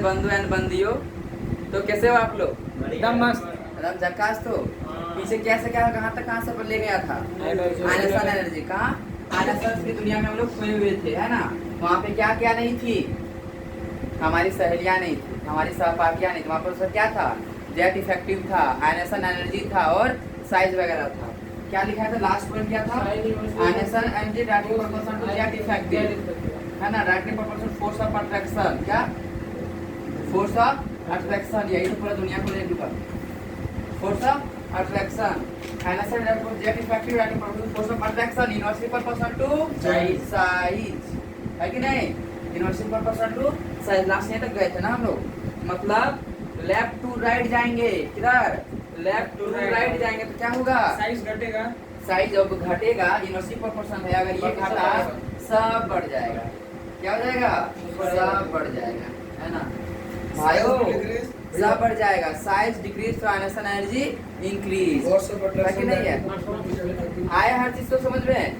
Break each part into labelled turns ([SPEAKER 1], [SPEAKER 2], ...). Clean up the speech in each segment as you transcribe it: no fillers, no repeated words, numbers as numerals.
[SPEAKER 1] बंधु एंड बंदियों, तो कैसे हो आप लोग?
[SPEAKER 2] एकदम मस्त।
[SPEAKER 1] एकदम झक्कास। तो पीछे कैसे क्या कहाँ से ले गया था? Ionisation energy. कहाँ? आइनसन की दुनिया में हम लोग खोए हुए थे, है ना? वहाँ पे क्या क्या नहीं थी? हमारी सहेलियाँ नहीं थी, हमारी सहपाठियाँ नहीं थी। वहाँ पर उसका क्या था? जेट इफेक्टिव था, आइनसन एनर्जी था और साइज वगैरह था। क्या लिखा था? लास्ट पॉइंट क्या था? Ionisation energy directly proportional to Z effective, है ना? Directly proportional force of attraction. क्या? Force of attraction. यही तो पूरा दुनिया को ले चुका। Force of attraction, ionisation Z effective directly proportional force of attraction inversely proportional to size, है कि नहीं? Inversely proportional to size. Last यहीं तक गए थे ना हम लोग। मतलब लेफ्ट टू राइट जाएंगे, किधर? लेफ्ट टू राइट जाएंगे तो क्या होगा?
[SPEAKER 2] साइज घटेगा।
[SPEAKER 1] साइज जब घटेगा, इनवर्सली प्रोपोर्शन है, अगर ये घटा सब बढ़ जाएगा। क्या हो जाएगा? सब बढ़ जाएगा, है ना भाइयों? सब बढ़ जाएगा। साइज डिक्रीज तो आइनसन एनर्जी इंक्रीज, है कि नहीं है? आया हर चीज को समझ में?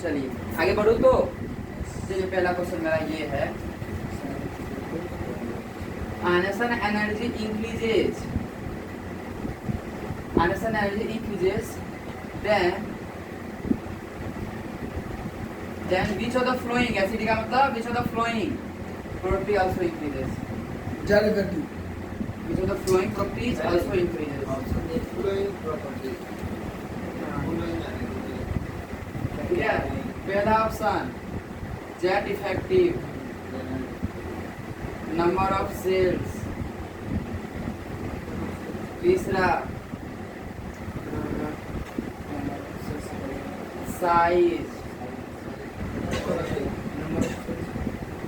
[SPEAKER 1] चलिए आगे बढ़ू। तो चलिए पहला क्वेश्चन मेरा ये है, ionisation energy increases, ionisation energy increases, then which of the flowing acid का मतलब which of the flowing property also increases?
[SPEAKER 3] जल गति।
[SPEAKER 1] which of the flowing properties also increases? ठीक है, पहला option Z effective, number of shells. तीसरा size,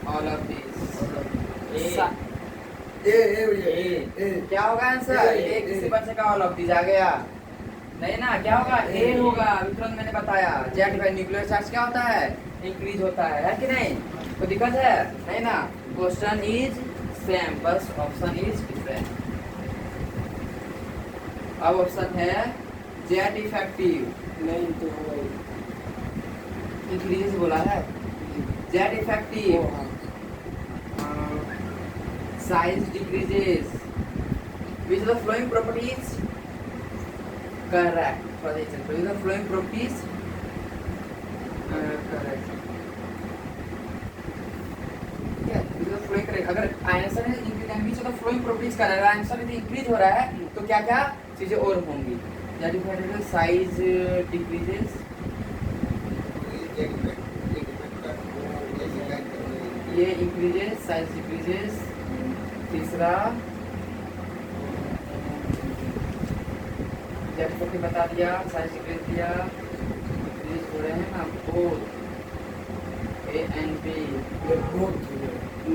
[SPEAKER 1] all of this. क्या होगा आंसर? एक किसी बच्चे का ऑल ऑफ दिस आ गया नहीं ना? क्या होगा? ए होगा। अभी तुरंत मैंने बताया जेट बाय न्यूक्लियर चार्ज क्या होता है? इंक्रीज होता है कि नहीं? तो दिक्कत है नहीं ना? क्वेश्चन इज सेम, बस ऑप्शन इज डिफरेंट। अब ऑप्शन है जेट इफेक्टिव,
[SPEAKER 2] नहीं तो
[SPEAKER 1] इंक्रीज बोला है। Jet effective, size decreases, which the flowing properties correct for the example, which the flowing properties correct, yeah, which the flowing correct। अगर answer है increase and which the flowing properties का अगर answer यदि increase हो रहा है तो क्या क्या चीजें और होंगी? दैट इज साइज डिक्रीजेस, ये इंक्रीजेस, साइज डिक्रीजेस। तीसरा जेट को बता दिया, साइज डिक्रीज दिया, डिक्रीज हो रहे हैं ना both A and B,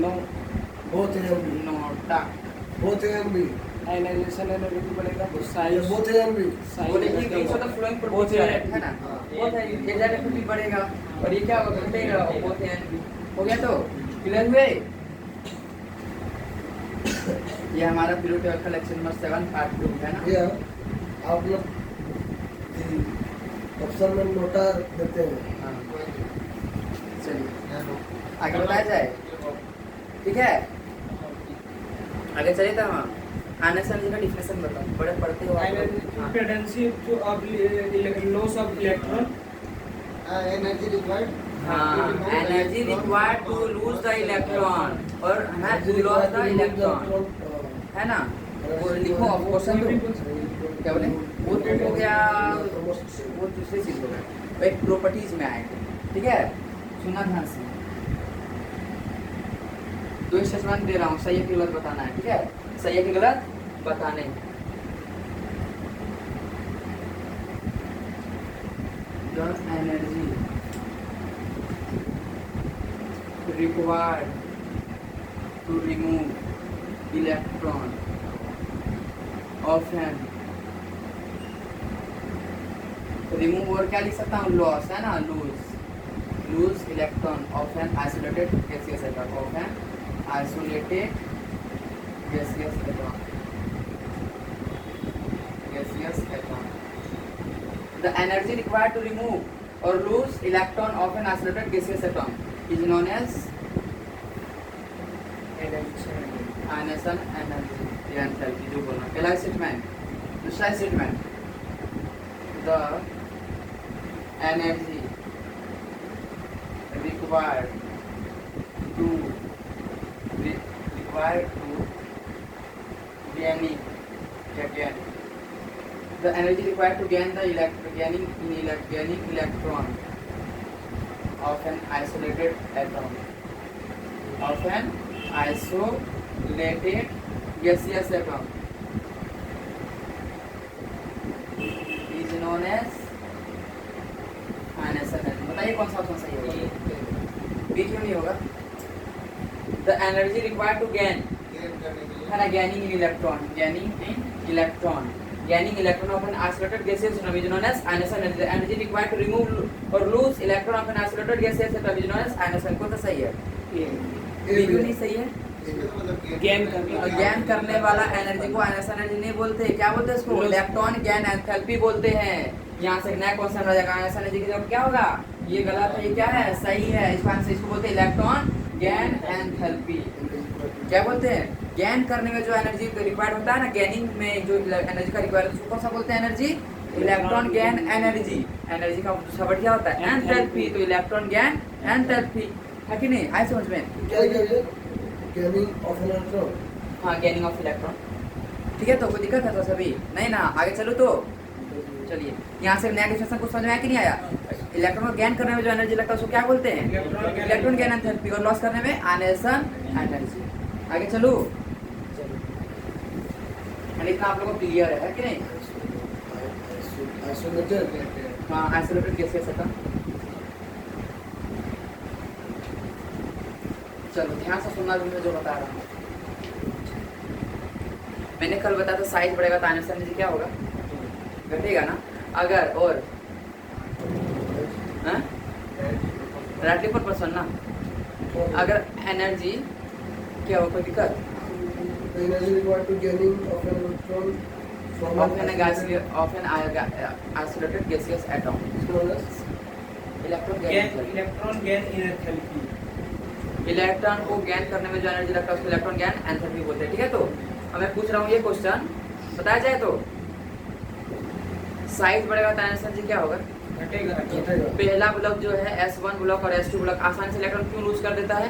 [SPEAKER 2] no
[SPEAKER 3] both
[SPEAKER 1] not a
[SPEAKER 3] both and B.
[SPEAKER 2] Ionisation energy बढ़ेगा, साइज
[SPEAKER 3] बोथ एंड बी।
[SPEAKER 1] बोले कि which of the following property है ना, बोथ है ये जेट भी बढ़ेगा और ये क्या होगा? घटेगा। बोथ एंड बी हो गया। तो क्लियर हुए? ये हमारा पीरियोडिक का लेक्चर नंबर 7 पार्ट 2 है ना?
[SPEAKER 3] ये आप लोग ऑप्शन में नोटा देते हैं।
[SPEAKER 1] हाँ। चलिए आगे बताया जाए, ठीक है? आगे चलिए। तो हाँ, आइनसन एनर्जी का डिफिनेशन बताओ, बड़े पढ़ते हो आप लोग। हाँ।
[SPEAKER 2] इम्पेडेंसी of loss of electron,
[SPEAKER 3] energy required,
[SPEAKER 1] हाँ, energy required to lose the electron और है टू लॉस द इलेक्ट्रॉन, है ना? वो लिखो आप क्वेश्चन। तो क्या बोले? वो तो हो गया, वो दूसरी चीज हो गया, एक प्रॉपर्टीज में आएंगे, ठीक है? सुनना ध्यान से, 2 स्टेटमेंट दे रहा हूँ, सही है कि गलत बताना है, ठीक है? सही है कि गलत बताने। The energy required to remove electron of an, remove और क्या लिख सकता हूँ? लॉस, है ना? Lose electron of an isolated gaseous atom, of an isolated gaseous atom, gaseous atom. The energy required to remove or lose electron of an isolated gaseous atom is known as ionisation energy enthalpy जो बोलना पहला statement. दूसरा statement the energy required to gaining the energy required to gain the gaining electron of an isolated atom gaseous atom is known as ionisation energy. बताइए कौन सा option सही होगा? बीच में नहीं होगा। The energy required to gain है ना, gaining electron of an isolated gaseous atom is known as ionisation energy. The energy required to remove और lose electron of an isolated gaseous atom is known as ionisation. कौन सा सही है? B क्यों नहीं सही है? गैन करने वाला एनर्जी को आयनेशन एनर्जी नहीं बोलते, क्या बोलते हैं इसको? इलेक्ट्रॉन गैन एंथैल्पी बोलते हैं। यहाँ से नया क्वेश्चन आ जाएगा, आयनेशन एनर्जी की जगह क्या होगा? ये गलत है, ये क्या है? सही है। इस आंसर इसको बोलते हैं इलेक्ट्रॉन गैन एंथैल्पी। क्या बोलते हैं? गैन करने में जो एनर्जी रिक्वायर्ड होता है ना, गैनिंग में जो एनर्जी का रिक्वायर्ड उसको कौन सा बोलते हैं? Energy electron gain energy. Energy का दूसरा वर्ड क्या होता है? एंथैल्पी। तो इलेक्ट्रॉन गैन एंथैल्पी है कि नहीं? आए समझ में?
[SPEAKER 3] गैनिंग ऑफ इलेक्ट्रॉन।
[SPEAKER 1] हाँ, गैनिंग ऑफ इलेक्ट्रॉन। ठीक है, तो कोई दिक्कत है तो सभी नहीं ना? आगे चलो तो चलिए, यहाँ से नया डिफिनेशन कुछ समझ में आया कि नहीं आया? इलेक्ट्रॉन को गैन करने में जो एनर्जी लगता है उसको क्या बोलते हैं? Electron gain enthalpy. और लॉस करने में आयनेशन एनर्जी। आगे चलो, इतना आप लोगों को क्लियर है कि नहीं? हाँ, आइसोलेटेड गैसेस एटम। चलो ध्यान से सुनना मैं जो बता रहा हूँ। मैंने कल बताया था साइज बढ़ेगा तो आयनेशन एनर्जी क्या होगा? घटेगा ना। अगर और डायरेक्टली पर पर्सन ना, अगर एनर्जी क्या हो, कोई दिक्कत?
[SPEAKER 3] Energy required to gaining of an electron from
[SPEAKER 1] of an isolated gaseous atom
[SPEAKER 2] electron gain enthalpy.
[SPEAKER 1] Electron को गैन करने में जो एनर्जी लगता है उसको इलेक्ट्रॉन गैन एंथैल्पी बोलते हैं। ठीक है, तो अब मैं पूछ रहा हूँ ये क्वेश्चन बताया जाए तो साइज बढ़ेगा तो आयनेशन एनर्जी क्या होगा?
[SPEAKER 2] घटेगा।
[SPEAKER 1] पहला ब्लॉक जो है S1 ब्लॉक और S2 ब्लॉक आसानी से इलेक्ट्रॉन क्यों लूज कर देता है?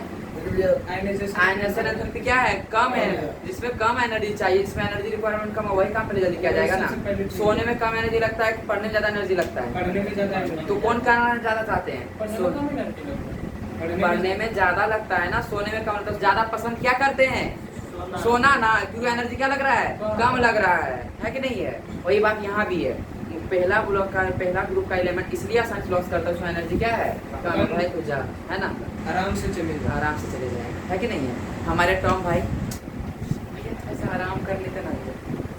[SPEAKER 1] आयनेशन एनर्जी क्या है? कम है। जिसमें कम एनर्जी चाहिए, जिसमें एनर्जी रिक्वायरमेंट कम है, वही काम पहले जल्दी किया जाएगा ना। सोने में कम एनर्जी लगता है, पढ़ने में ज्यादा एनर्जी लगता है?
[SPEAKER 2] पढ़ने में ज्यादा।
[SPEAKER 1] तो कौन करना ज्यादा चाहते हैं? पढ़ने में ज्यादा लगता है ना, सोने में कम। तो ज्यादा पसंद क्या करते हैं? सोना ना, क्योंकि एनर्जी क्या लग रहा है? कम लग रहा है कि नहीं है? वही बात यहाँ भी है। पहला ब्लॉक का पहला ग्रुप का एलिमेंट इसलिए आसानी से लॉस करता है, उसमें एनर्जी क्या है? कम भाई। तो जा है ना,
[SPEAKER 2] आराम से चले
[SPEAKER 1] जाएगा, है कि नहीं है? हमारे टॉम भाई ऐसा आराम कर लेते ना,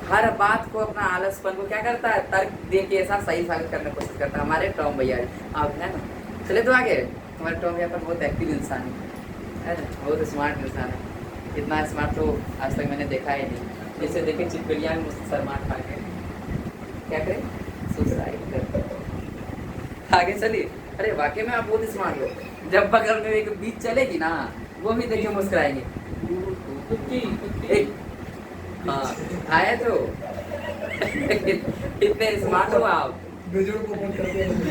[SPEAKER 1] हर बात को अपना आलसपन को क्या करता है? तर्क दे के ऐसा सही साबित करने की कोशिश करता है हमारे टॉम भैया। आप है ना, चले तो आगे। हमारे टॉम भैया पर बहुत एक्टिव इंसान है ना, बहुत स्मार्ट इंसान है। इतना स्मार्ट तो आज तक मैंने देखा ही नहीं। जैसे देखे चिपकलियाँ में मुझसे शर्माट खा के क्या करें, सुसाइड कर। आगे चलिए। अरे वाकई में आप बहुत स्मार्ट हो। जब बगल में एक बीच चलेगी ना, वो भी देखे मुस्कुराएंगे। हाँ आए तो इतने स्मार्ट हो आप।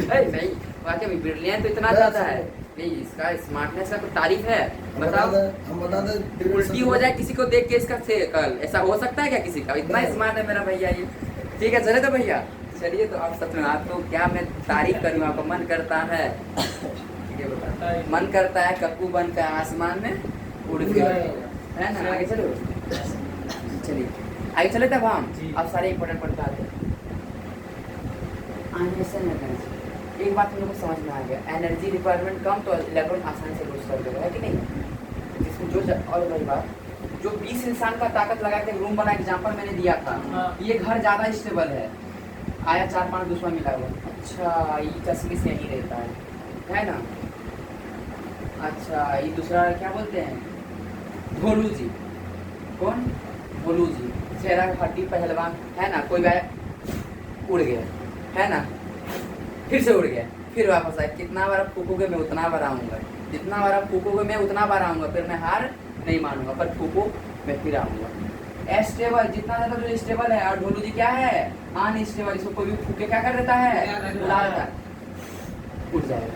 [SPEAKER 1] अरे नहीं, वाकई में ब्रिलियंट तो इतना ज्यादा है नहीं, इसका स्मार्टनेस का तो तारीफ है। बताओ,
[SPEAKER 3] हम बता दें
[SPEAKER 1] उल्टी हो जाए किसी को देख के इसका से कल ऐसा हो सकता है क्या किसी का? इतना स्मार्ट है मेरा भैया ये। ठीक है चले तो भैया, चलिए तो आप सच में आप तो क्या मैं तारीफ करूँ, आपका मन करता है, ये बता, मन करता है कक्कू बन के आसमान में उड़ के, है ना? आगे चलो, चलिए आगे चले तब हम अब सारे इंपॉर्टेंट पढ़ पाते हैं। आयनेशन एनर्जी, एक बात हम लोग को समझ में आ गया, एनर्जी रिक्वायरमेंट कम तो इलेक्ट्रॉन आसानी से लूज कर देगा, है कि नहीं? जिसमें जो और वही बात, जो 20 इंसान का ताकत लगा के रूम बना एग्जाम्पल मैंने दिया था, ये घर ज़्यादा स्टेबल है, आया 4-5 दूसरा मिला हुआ। अच्छा ये चश्मिश यहीं रहता है ना? अच्छा ये दूसरा क्या बोलते हैं? भोलू जी। कौन? भोलू जी, चेहरा हड्डी पहलवान, है ना? कोई आया उड़ गया, है ना? फिर से उड़ गया, फिर वापस आया। कितना बार आप फूकोगे मैं उतना बार आऊँगा, जितना बार आप फूकोगे मैं उतना बार आऊँगा, फिर मैं हार नहीं मानूंगा, पर फूको मैं फिर आऊंगा। स्टेबल जितना ज्यादा जो स्टेबल है, और ढोलू जी क्या है अनस्टेबल, इसको कोई भी फूके क्या कर देता है, उड़ा देता है, उड़ जाएगा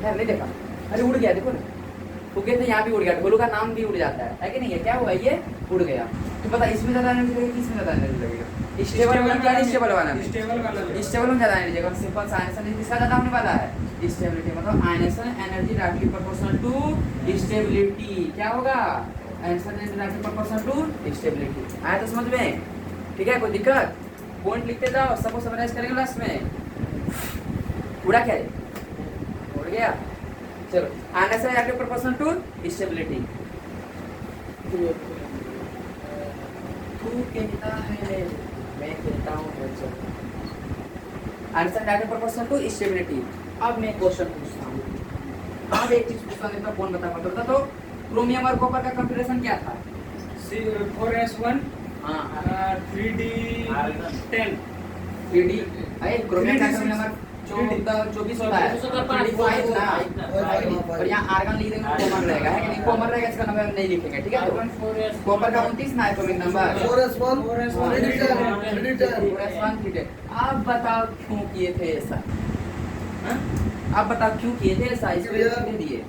[SPEAKER 1] है। नहीं देखा, अरे उड़ गया, देखो ना फूके थे यहाँ भी उड़ गया, ढोलू का नाम भी उड़ जाता है कि नहीं है, क्या हुआ ये उड़ गया। तो पता इसमें ज्यादा एनर्जी लगेगी, किसमें ज्यादा एनर्जी लगेगा, स्टेबल वाला क्या स्टेबल वाला में,
[SPEAKER 2] स्टेबल वाला
[SPEAKER 1] स्टेबल में ज्यादा एनर्जी लगेगा। सिंपल सा आयनेशन किसका ज्यादा होने वाला है, स्टेबिलिटी, मतलब ionization energy directly proportional to stability, क्या होगा ionization energy directly proportional to stability. आया तो समझ में, ठीक है, कोई दिक्कत, पॉइंट लिखते जाओ, सबको समराइज करेंगे लास्ट में। उड़ा क्या है, उड़ गया, चलो ionization directly proportional to stability. तू कहता है मैं कहता हूँ बच्चों, answer directly proportional to stability. अब मैं क्वेश्चन पूछता हूँ, अब एक चीज पूछता हूँ, कौन बता पाता था। तो क्रोमियम और कॉपर का कंफिगरेशन क्या था,
[SPEAKER 2] 4s1
[SPEAKER 1] हाँ
[SPEAKER 2] 3d10
[SPEAKER 1] 3D, अरे क्रोमियम का नंबर 24 होता है, 3D5 ना, और यहाँ आर्गन लिख देंगे कॉमन रहेगा, है कि नहीं, कॉमन रहेगा, इसका नंबर नहीं लिखेंगे, ठीक है। तो कॉपर का 29 ना atomic number
[SPEAKER 3] 4s1 3d10
[SPEAKER 1] 4s1 अब बताओ क्यों किए थे ऐसा, अब बताओ क्यों किए थे ऐसा, इसको दे दिए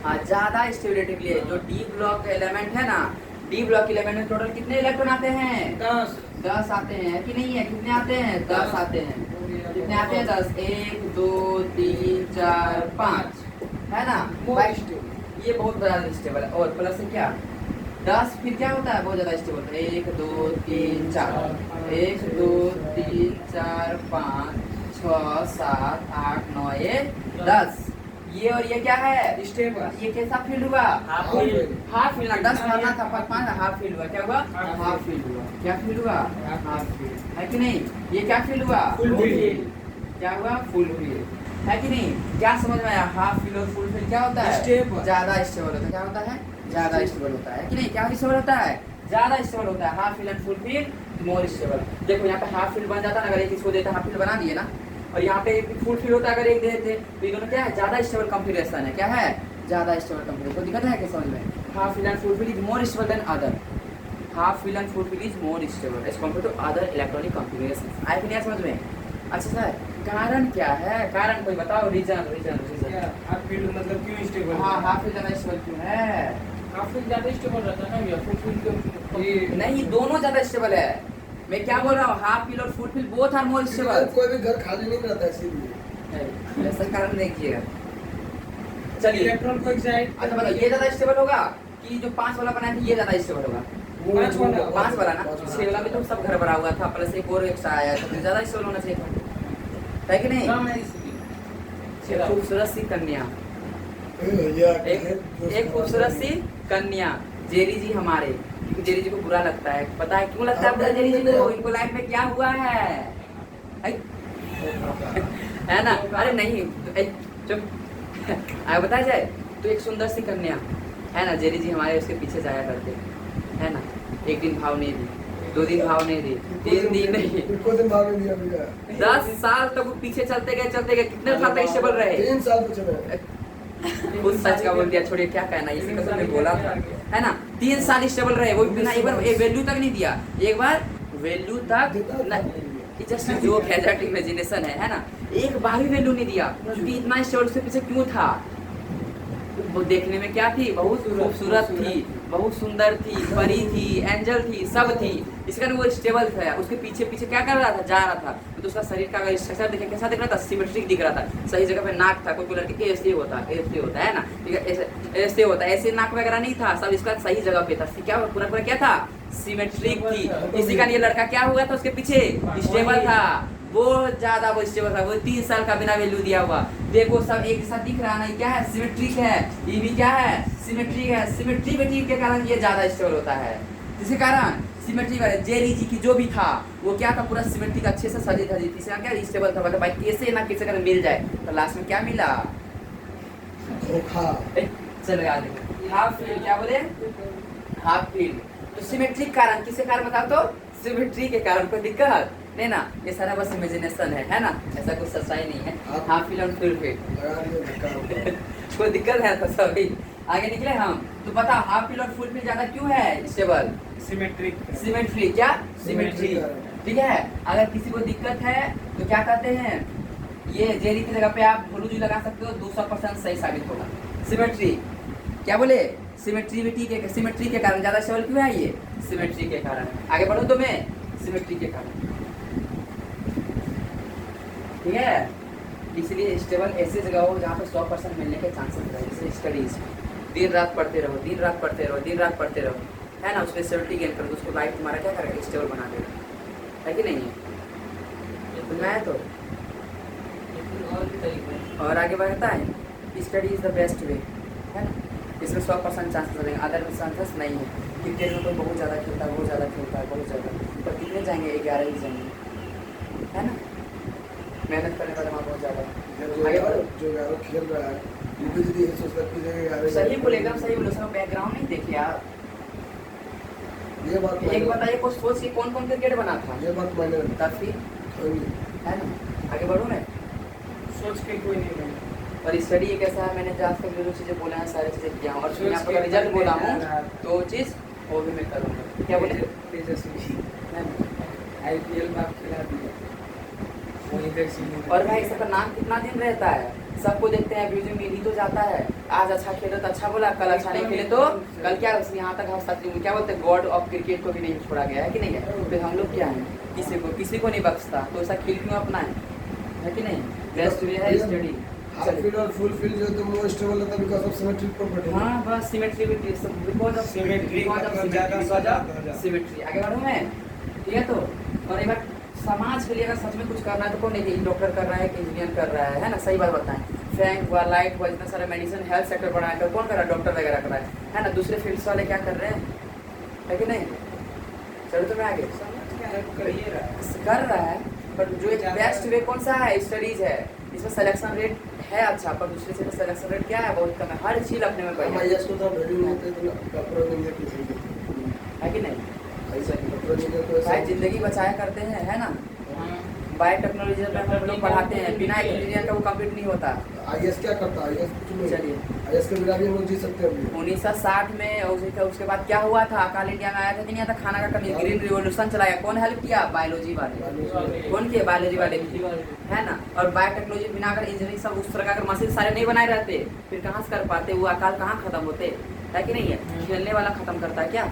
[SPEAKER 1] हाँ ज्यादा स्टेबिलिटी के लिए। जो डी ब्लॉक एलिमेंट है ना, डी ब्लॉक एलिमेंट में टोटल कितने इलेक्ट्रॉन आते हैं, 10 आते हैं कि नहीं है, कितने आते हैं, 10 आते हैं, कितने आते हैं 10, 1 2 3 4 5 है ना, ये बहुत ज्यादा स्टेबल है। और प्लस से क्या 10 फिर क्या होता है, बहुत ज्यादा स्टेबल, 1 2 3 4 1 2 3 4 5 6 7 8 9 ये 10, ये और ये क्या है
[SPEAKER 2] स्टेबल।
[SPEAKER 1] ये कैसा फील्ड हुआ, हाफ फील्ड ना, 10 मारना था, 5 हाफ फील्ड हुआ, क्या हुआ हाफ फील्ड हुआ, क्या फील्ड हुआ हाफ फील्ड, है कि नहीं। ये क्या फील्ड हुआ
[SPEAKER 2] फुल फील्ड,
[SPEAKER 1] क्या हुआ फुल फील्ड, है कि नहीं। क्या समझ में आया, हाफ फील्ड और फुल फील्ड क्या होता है,
[SPEAKER 2] स्टेबल,
[SPEAKER 1] ज्यादा स्टेबल होता है, क्या होता है ज्यादा स्टेबल होता है कि नहीं, क्या स्टेबल होता है ज्यादा स्टेबल होता है। Half filled and full field more stable. देखो यहाँ पे हाफ फील्ड बन जाता है ना, अगर एक इसको देता हाफ फील्ड बना दिए ना, और यहाँ पे फुल फील्ड होता है अगर एक देते, तो ये दोनों क्या है ज्यादा स्टेबल कॉन्फ़िगरेशन है, क्या है ज्यादा स्टेबल कॉन्फ़िगरेशन। तो दिक्कत है क्या समझ में, half filled and full filled is more stable than other, half filled and full filled is more stable as compare to other electronic configuration. आया कि नहीं समझ में। अच्छा सर कारण क्या है, कारण कोई बताओ, reason reason reason.
[SPEAKER 2] Half filled मतलब क्यों स्टेबल,
[SPEAKER 1] हाँ हाफ फील्ड ज्यादा स्टेबल क्यों है,
[SPEAKER 2] हाफ फील्ड ज्यादा स्टेबल रहता है ना, फुल फील्ड क्यों
[SPEAKER 1] नहीं दोनों ज्यादा स्टेबल है। मैं क्या बोल रहा हूँ, हाफ फील्ड और full filled both are more stable.
[SPEAKER 3] कोई भी घर खाली नहीं रहता इसीलिए
[SPEAKER 1] ऐसा कारण देखिएगा। चलिए
[SPEAKER 2] इलेक्ट्रॉन को एक्साइट,
[SPEAKER 1] अच्छा बताओ ये ज्यादा स्टेबल होगा कि जो 5 वाला बनाया था ये ज्यादा स्टेबल होगा, 5 वाला ना, 6 वाला में तो सब घर भरा हुआ था, प्लस एक और एक्स्ट्रा आया था, तो ज्यादा स्टेबल होना चाहिए था, है कि नहीं। एक खूबसूरत सी कन्या, एक खूबसूरत सी कन्या जेरी जी हमारे, क्योंकि जेरी जी को बुरा लगता है, पता है क्यों लगता है जेरी जी को, इनको लाइफ में क्या हुआ है ना। अरे नहीं चुप बताया जाए तो एक सुंदर सी कन्या है ना, जेरी जी हमारे उसके पीछे जाया करते है ना, एक दिन भाव नहीं दी, 2 दिन भाव नहीं दी, 3 दिन नहीं, 10 साल तक वो पीछे चलते गए, कितने साल तक स्टेबल रहे,
[SPEAKER 3] 3 साल तो चले,
[SPEAKER 1] खुद सच का बोल दिया, छोड़िए क्या कहना, इसी कसम में बोला था है ना। 3 साल स्टेबल रहे, वो बिना एक बार वैल्यू तक नहीं दिया, एक बार वैल्यू तक जस्ट जोक है, जस्ट इमेजिनेशन है ना, एक बार भी वैल्यू नहीं दिया, क्योंकि इतना स्टेबल उसके पीछे क्यों था, वो देखने में क्या थी, बहुत खूबसूरत थी, बहुत सुंदर थी, परी थी, एंजल थी, सब थी, इस कारण वो स्टेबल था। उसके पीछे पीछे क्या कर रहा था, जा रहा था, तो उसका शरीर का अगर स्ट्रक्चर देखे कैसा दिख रहा था, सिमेट्रिक दिख रहा था, सही जगह पे नाक था, कोई लड़के ऐसे होता है ना, ठीक है ऐसे होता है, ऐसे नाक वगैरह नहीं था, सब इसका सही जगह पे था, क्या पूरा पूरा क्या था सिमेट्रिक थी, इसी कारण ये लड़का क्या हुआ था उसके पीछे स्टेबल था, बहुत ज्यादा वो स्टेबल था, वो 3 साल का बिना वैल्यू दिया हुआ। देखो सब एक साथ दिख रहा है ना, क्या है सिमेट्रिक है, ये भी क्या है सिमेट्रिक है, सिमेट्रिक के कारण ये ज्यादा स्टेबल होता है, जिसके कारण सिमेट्रिक वाले जेरी जी की जो भी था वो क्या था, पूरा सिमेट्रिक अच्छे से सजी धजी थी, क्या स्टेबल था, मतलब भाई कैसे ना कैसे कर मिल जाए, तो लास्ट में क्या मिला चलो याद हाफ फील्ड, क्या बोले हाफ फील्ड, तो सिमेट्रिक कारण किसके कारण बताओ, तो सिमेट्रिक के कारण, कोई दिक्कत नहीं ना, ये सारा बस इमेजिनेशन है ना, ऐसा कुछ सच्चाई नहीं है। हाफ फील्ड और फुल फील्ड कोई दिक्कत है तो सभी आगे निकले हम। तो बता हाफ फिल और फुल फिल ज्यादा क्यों है स्टेबल?
[SPEAKER 2] Symmetric
[SPEAKER 1] symmetry. क्या? सिमेट्री। ठीक है। अगर किसी को दिक्कत है तो क्या कहते हैं, ये जेरी की जगह पे आप भोलू जी लगा सकते हो, 200% सही साबित होगा। सिमेट्री। क्या बोले? सिमेट्रिविटी के, सिमेट्री के कारण ज्यादा स्टेबल क्यों है ये? सिमेट्री के कारण। आगे बढ़ो तो मैं, सिमेट्री के कारण। ठीक है। इसलिए स्टेबल ऐसी जगह हो जहाँ पे 100% मिलने के चांसेस रहे। जैसे स्टडीज, दिन रात पढ़ते रहो, दिन रात पढ़ते रहो, दिन रात पढ़ते रहो, है ना। उसमें स्टेबिलिटी गेन करो तो उसको लाइफ तुम्हारा क्या करेगा? स्टेबल बना देगा, है कि नहीं है? तो मैं तो
[SPEAKER 2] और भी तरीके हैं।
[SPEAKER 1] और आगे बढ़ता है, study is the best way, है ना। इसमें 100% चांसेस रहेंगे, अदर में चांसेस नहीं है। क्रिकेट में कोई बहुत ज़्यादा खेलता है, बहुत ज़्यादा खेलता है, बहुत ज़्यादा, पर कितने जाएंगे? 11 ही जाएंगे, है ना। मेहनत करने वाले वहाँ बहुत ज़्यादा। आगे बढ़ो।
[SPEAKER 3] जो यार खेल रहा है वो भी यदि ये सोचता है कि यार
[SPEAKER 1] सही बोले, एकदम सही बोले। उसका बैकग्राउंड नहीं देखिए आप।
[SPEAKER 3] ये बात
[SPEAKER 1] एक बताइए, कुछ सोच के कौन कौन क्रिकेट बना था?
[SPEAKER 3] ये बात मैंने
[SPEAKER 1] काफी, है ना। आगे बढ़ो मैं।
[SPEAKER 2] सोच के कोई नहीं बना।
[SPEAKER 1] और स्टडी एक ऐसा है, मैंने आज तक जो चीज़ें बोला है सारी चीज़ें किया हूँ, और
[SPEAKER 2] सोच
[SPEAKER 1] मैं आपको
[SPEAKER 2] के
[SPEAKER 1] रिजल्ट बोला हूँ
[SPEAKER 2] यार।
[SPEAKER 1] तो वो चीज़ वो भी मैं करूँगा। क्या बोले?
[SPEAKER 2] तेजस्वी
[SPEAKER 1] है ना?
[SPEAKER 2] आईपीएल में आप खिला दिया वहीं तक सीमित है।
[SPEAKER 1] और भाई सबका नाम कितना दिन रहता है? सबको देखते हैं, व्यूज मिल ही तो जाता है। आज अच्छा खेले तो अच्छा बोला, कल अच्छा नहीं खेले तो कल क्या? यहाँ तक हम सच क्या बोलते हैं, गॉड ऑफ क्रिकेट को भी नहीं छोड़ा गया है कि नहीं है। फिर हम लोग क्या हैं, किसी को नहीं बख्शता, तो ऐसा खेल क्यों अपना है कि नहीं? बेस्ट वे है स्टडी।
[SPEAKER 3] हाफ फील्ड और फुल फील्ड जो तो मोर स्टेबल रहता है बिकॉज़ ऑफ सिमेट्रिक प्रॉपर्टी।
[SPEAKER 1] हाँ बस सिमेट्री भी बिकॉज ऑफ
[SPEAKER 2] Symmetry मतलब ज्यादा
[SPEAKER 1] सिमेट्री। आगे बढ़ूँ मैं, ठीक है। तो और एक बार समाज के लिए अगर सच में कुछ करना है तो कौन नहीं, डॉक्टर कर रहा है कि इंजीनियर कर रहा है ना। सही बात बताएं। फैंक हुआ, लाइट हुआ, इतना सारा मेडिसिन हेल्थ सेक्टर बढ़ाया कर कौन कर रहा है? डॉक्टर वगैरह कर रहा है ना। दूसरे फील्ड्स वाले क्या कर रहे हैं, है कि नहीं? चलो तो मैं आगे कर रहा है, पर जो एक बेस्ट वे कौन सा है? स्टडीज है। इसमें सिलेक्शन रेट है अच्छा, पर दूसरे से सिलेक्शन रेट क्या है? बहुत कम है। हर चीज अपने में बढ़िया
[SPEAKER 3] आईएएस को तो वैल्यू नहीं देते तो डॉक्टर इंजीनियर को नहीं देते,
[SPEAKER 1] है कि नहीं?
[SPEAKER 3] ऐसा डॉक्टर इंजीनियर को
[SPEAKER 1] भाई
[SPEAKER 3] ऐसा
[SPEAKER 1] जिंदगी बचाया करते हैं, है ना। बायोटेक्नोलॉजी में हम लोग पढ़ाते हैं, बिना इंजीनियर का वो कंप्लीट नहीं होता।
[SPEAKER 3] आईएएस क्या करता है? आईएएस कुछ नहीं।
[SPEAKER 1] चलिए,
[SPEAKER 3] आईएएस के बिना भी हम लोग जी सकते हैं अभी।
[SPEAKER 1] 1960 में उसके बाद क्या हुआ था? अकाल इंडिया में आया था कि नहीं आता? खाना का कमी, ग्रीन रिवॉल्यूशन चलाया। कौन हेल्प किया? बायोलॉजी वाले। कौन किए? बायोलॉजी वाले, है ना। और बायोटेक्नोलॉजी बिना अगर इंजीनियरिंग सब उस तरह का मशीन सारे नहीं बनाए रहते, फिर कहाँ से कर पाते? वो अकाल कहाँ खत्म होते, है कि नहीं है? खेलने वाला खत्म करता है क्या?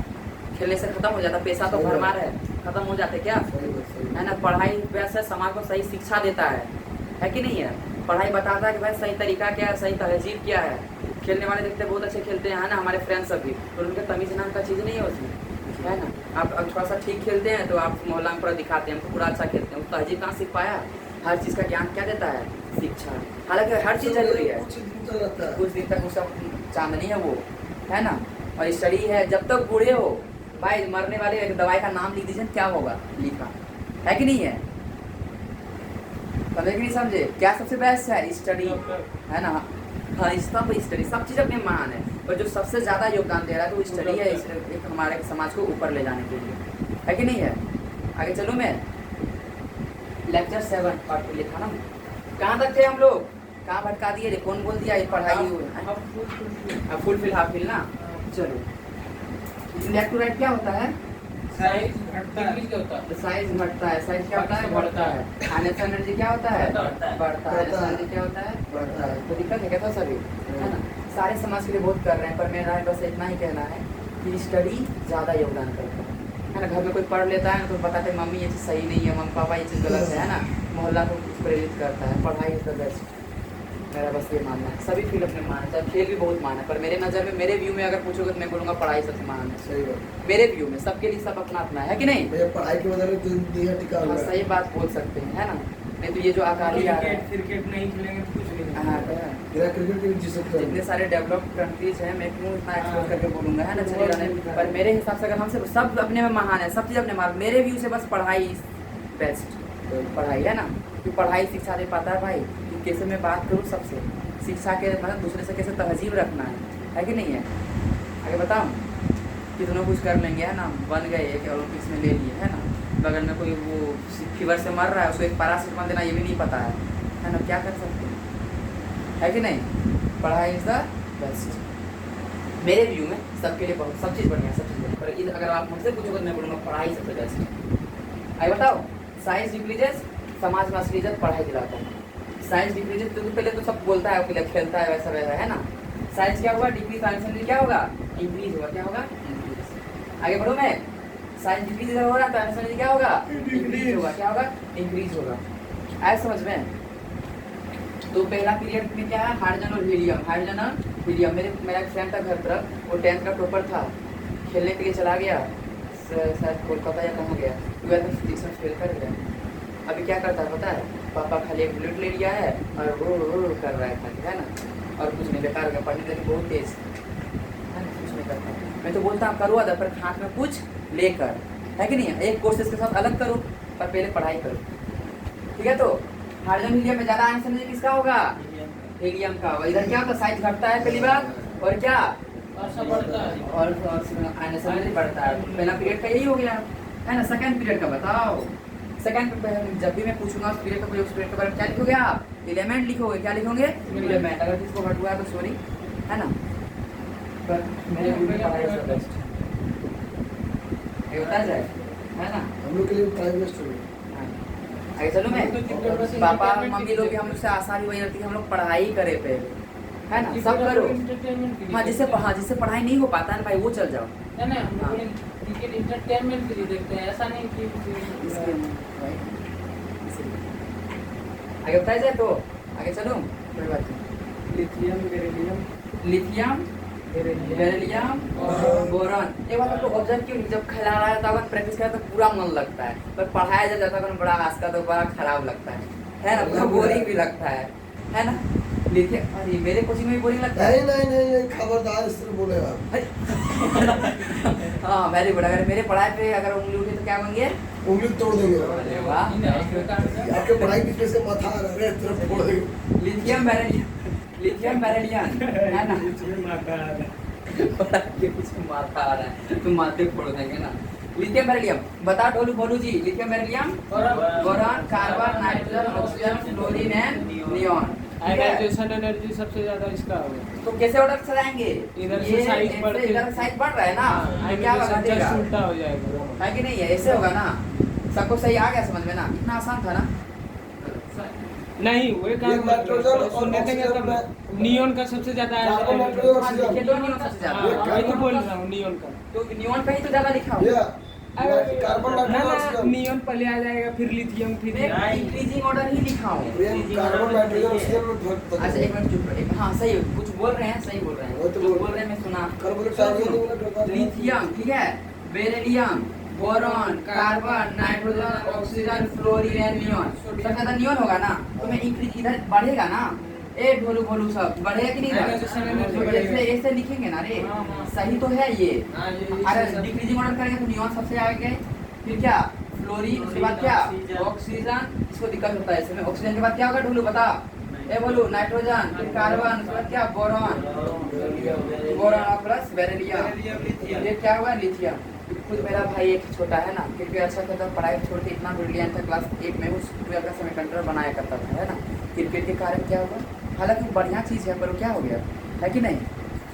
[SPEAKER 1] खेलने से खत्म हो जाता, पैसा तो भरमार है, खत्म हो जाते क्या, है ना। पढ़ाई वैसे समाज को सही शिक्षा देता है कि नहीं है। पढ़ाई बताता है कि भाई सही तरीका क्या है, सही तहजीब क्या है। खेलने वाले देखते हैं बहुत अच्छे खेलते हैं, है ना, हमारे फ्रेंड्स सब भी, तो उनके तमीज़ नाम का चीज़ नहीं है उसमें, है ना। आप थोड़ा सा ठीक खेलते हैं तो आप मोहल्ला में पूरा दिखाते हैं, हमको पूरा अच्छा खेलते हैं। तहजीब कहाँ सीख पाया? हर चीज़ का ज्ञान क्या देता है? शिक्षा। हालांकि हर चीज़ जरूरी है,
[SPEAKER 3] कुछ दिन तक रहता है,
[SPEAKER 1] कुछ दिन तक वो सब चांदनी है वो, है ना। और स्टडी है जब तक बूढ़े हो। भाई मरने वाले एक दवाई का नाम लिख दीजिए, क्या होगा लिखा, है कि नहीं है? समझे कि नहीं समझे? क्या सबसे बेस्ट है? स्टडी, है ना। हाँ, सब स्टडी, सब चीज़ अपने महान है, पर जो सबसे ज़्यादा योगदान दे रहा है तो स्टडी है, एक हमारे समाज को ऊपर ले जाने के लिए, है कि नहीं है। आगे चलो मैं लेक्चर 7 पार्ट को लिखा ना। कहाँ तक थे हम लोग? कहाँ भटका दिए? कौन बोल दिया ये पढ़ाई हुई? अब फुल फिल हाफ फिल ना। चलो, लेफ्ट टू राइट क्या होता है?
[SPEAKER 2] साइज घटता है, क्या होता है?
[SPEAKER 1] साइज घटता है। साइज क्या होता है? बढ़ता है। आने एनर्जी क्या होता है? बढ़ता है। एनर्जी क्या होता है? बढ़ता है। तो दिक्कत है क्या था सभी, है ना। सारे समाज के लिए बहुत कर रहे हैं, पर मेरा बस इतना ही कहना है कि स्टडी ज़्यादा योगदान करता है ना। घर में कोई पढ़ लेता है तो बताते हैं मम्मी ये चीज़ सही नहीं है, मम्मी पापा ये चीज़ गलत है ना। मोहल्ला को प्रेरित करता है। पढ़ाई इज द बेस्ट, मेरा बस ये मानना है। सभी फील्ड अपने मान है, खेल भी बहुत मान है, पर मेरे नज़र में, मेरे व्यू में अगर पूछोगे तो मैं बोलूँगा पढ़ाई सबसे मान है।
[SPEAKER 3] सही बात,
[SPEAKER 1] मेरे व्यू में सबके लिए सब अपना अपना है कि नहीं।
[SPEAKER 3] भैया पढ़ाई की वजह से दुनिया टिका हुआ
[SPEAKER 1] हाँ,
[SPEAKER 3] है।
[SPEAKER 1] सही बात बोल सकते हैं, है ना। नहीं तो ये जो अकाली आ रहा है,
[SPEAKER 2] क्रिकेट नहीं खेलेंगे तो कुछ नहीं
[SPEAKER 1] हाँ,
[SPEAKER 3] बिना क्रिकेट के भी जी सकते
[SPEAKER 1] जितने
[SPEAKER 3] हैं।
[SPEAKER 1] सारे डेवलप्ड कंट्रीज हैं, मैं क्यों इतना एक्सप्लोर करके बोलूँगा, है ना। चलिए रहने, पर मेरे हिसाब से अगर हमसे सब अपने में महान है, सब चीज़ अपने मार्ग, मेरे व्यू से बस पढ़ाई बेस्ट, पढ़ाई, है ना। क्योंकि पढ़ाई शिक्षा दे पाता है भाई कि कैसे मैं बात करूँ सबसे, शिक्षा के मतलब दूसरे से कैसे तहजीब रखना है कि नहीं है। आगे बताऊँ, कितनों कुछ कर लेंगे, है ना। बन गए एक ओलंपिक्स में ले लिए, है ना। बगल में कोई वो फीवर से मर रहा है, उसको एक पैरासीटामोल देना ये भी नहीं पता है ना। क्या कर सकते हैं, है कि नहीं। पढ़ाई इज द बेस्ट। मेरे व्यू में सबके लिए बहुत सब चीज़ बढ़िया, सब चीज़ बढ़िया। पर अगर आप मुझसे पूछोगे तो मैं बोलूँगा पढ़ाई सबसे बेस्ट। आई बताओ, साइंस डिक्रीजेस, समाज में असली इज्जत पढ़ाई दिलाता है। साइंस डिक्रीजेस तो पहले तो सब बोलता है, पहले खेलता है, वैसा वैसा है ना। साइंस क्या होगा, डिक्रीज, साइंस क्या होगा, इंक्रीज होगा। क्या होगा, इंक्रीज। आगे बढ़ो मैं, साइंस डिक्रीज हो रहा है तो साइंस क्या होगा, इंक्रीज होगा। क्या होगा, इंक्रीज होगा। आए समझ में। तो पहला पीरियड में क्या है, हाइड्रोजन और हीलियम, हाइड्रोजन और हीलियम। मेरा एक फ्रेंड था घर तरफ, वो 10th का टॉपर था, खेलने के लिए चला गया शायद कोलकाता या कहाँ गया, 12th फिजिक्स में फेल कर गया। अभी क्या करता है पता है, पापा खाली एक बुलेट ले लिया है और वो कर रहा है खाली, है ना, और कुछ नहीं, बेकार हो गया। पढ़ने के लिए बहुत तेज है ना, कुछ नहीं करता। मैं तो बोलता हूँ करो अदर, पर हाथ में कुछ लेकर, है कि नहीं। एक कोर्सेज के साथ अलग करो, पर पहले पढ़ाई करो, ठीक है। तो हाइड्रोजन हीलियम में ज़्यादा आंसर किसका होगा, हीलियम का। इधर क्या होगा, साइज घटता है पहली बार, और क्या,
[SPEAKER 2] बढ़ता है।
[SPEAKER 1] और आंसर बढ़ता है। पहला पीरियड का यही हो गया, है ना। सेकंड पीरियड का बताओ। सेकंड जब भी मैं पूछूंगा उस पीरियड का, उस पीरियड के बारे में क्या लिखोगे आप, एलिमेंट लिखोगे। क्या लिखोगे, एलिमेंट। अगर किसको घट हुआ है तो सॉरी, है ना। पर मेरे व्यू में पढ़ाई सबसे बेस्ट ये होता जाए, है ना।
[SPEAKER 3] हम लोग के लिए टाइम वेस्ट हो गया।
[SPEAKER 1] आगे चलो मैं, पापा मम्मी लोग भी हम लोग से आसानी वही रहती है, हम लोग पढ़ाई करे पे, है ना, सब करो। हाँ, जिससे पढ़ाई नहीं हो पाता है ना भाई, वो चल जाओ,
[SPEAKER 2] है ना। हम लोग क्रिकेट एंटरटेनमेंट के लिए देखते हैं, ऐसा नहीं कि
[SPEAKER 1] आगे बताया जाए तो आगे चलो, कोई बात नहीं।
[SPEAKER 2] Lithium,
[SPEAKER 1] lithium, beryllium, boron. ये वाला तो ऑब्जर्व क्यों नहीं, जब खिला रहा है तो अगर प्रैक्टिस करा तो पूरा मन लगता है, पर पढ़ाया जाता है बड़ा आस्का तो बड़ा खराब लगता है ना, पूरा बोरिंग भी लगता है ना। लिथियम, अरे मेरे कोचिंग में भी बोरिंग लगता है।
[SPEAKER 3] नहीं, खबरदार इस तरह बोले आप।
[SPEAKER 1] हाँ वेरी गुड। अगर मेरे पढ़ाई पे अगर उंगली उठी तो क्या बनेंगे,
[SPEAKER 3] उंगली तोड़ देंगे।
[SPEAKER 1] अरे वाह।
[SPEAKER 3] आपके पढ़ाई की वजह से माथा आ रहा है, तरफ फोड़ देंगे।
[SPEAKER 1] लिथियम बेरिलियम, है ना। कुछ माथा आ रहा है तो माथे फोड़ देंगे ना। लिथियम बेरिलियम बता ढोलू बोलू जी। Lithium beryllium, boron, carbon, nitrogen, oxygen, fluorine and neon.
[SPEAKER 2] Ionisation energy सबसे ज्यादा इसका होगा।
[SPEAKER 1] तो कैसे ऑर्डर चलाएंगे,
[SPEAKER 2] इधर से साइज बढ़ के,
[SPEAKER 1] इधर साइज बढ़ रहा है ना, क्या होगा,
[SPEAKER 2] जस्ट उल्टा हो जाएगा,
[SPEAKER 1] है कि नहीं है, ऐसे होगा ना। सबको सही आ गया समझ में ना, इतना आसान था ना।
[SPEAKER 2] नहीं वो
[SPEAKER 3] नाइट्रोजन और ऑक्सीजन में
[SPEAKER 2] नियॉन का सबसे ज्यादा है।
[SPEAKER 3] कार्बन, नाइट्रोजन,
[SPEAKER 1] हाँ, लिखे दो नियॉन सबसे ज्यादा।
[SPEAKER 2] वही तो बोल रहा हूँ, नियॉन का।
[SPEAKER 1] तो नियॉन का ही तो ज्यादा लिखा
[SPEAKER 3] ये
[SPEAKER 1] हुआ।
[SPEAKER 3] Carbon, nitrogen, oxygen.
[SPEAKER 2] नियॉन पहले आ जाएगा, फिर लिथियम, फिर
[SPEAKER 1] मैं इंक्रीजिंग ऑर्डर ही लिखा हूँ।
[SPEAKER 3] ये कार्बन, नाइट्रोजन, ऑक्सीजन में फर्क पता
[SPEAKER 1] अच्छा
[SPEAKER 3] है।
[SPEAKER 1] एक मिनट चुप रहो। हाँ सही, कुछ बोल रहे हैं, सही बोल रहे हैं,
[SPEAKER 3] वो तो
[SPEAKER 1] कुछ बोल रहे हैं, मैं सुना।
[SPEAKER 3] कार्बन डाइऑक्साइड
[SPEAKER 1] लिथियम, ठीक है, beryllium, boron, carbon, nitrogen, oxygen, fluorine and neon. सबसे ज्यादा नियॉन होगा ना, तो मैं इंक्रीज इधर बढ़ेगा ना। ए ढोलू बोलू सब बढ़ेगा कि नहीं बढ़ेगा, ऐसे लिखेंगे ना रे। सही तो है ये। अगर डिक्रीजिंग ऑर्डर करेंगे तो नियॉन सबसे आगे, फिर क्या फ्लोरीन, उसके बाद क्या ऑक्सीजन। इसको दिक्कत होता है इसमें। ऑक्सीजन के बाद क्या होगा ढोलू बता, ए बोलू नाइट्रोजन, फिर कार्बन, उसके बाद क्या बोरॉन, बोरॉन प्लस बेरिलियम, ये क्या होगा लिथियम। खुद मेरा भाई एक छोटा है ना, क्रिकेट अच्छा करता, पढ़ाई छोड़ के इतना ब्रिलियंट था, क्लास 8 में उस 12 का सेमीकंडक्टर बनाया करता था, है ना। क्रिकेट के कारण क्या हुआ, हालांकि बढ़िया चीज़ है, पर वो क्या हो गया, है कि नहीं,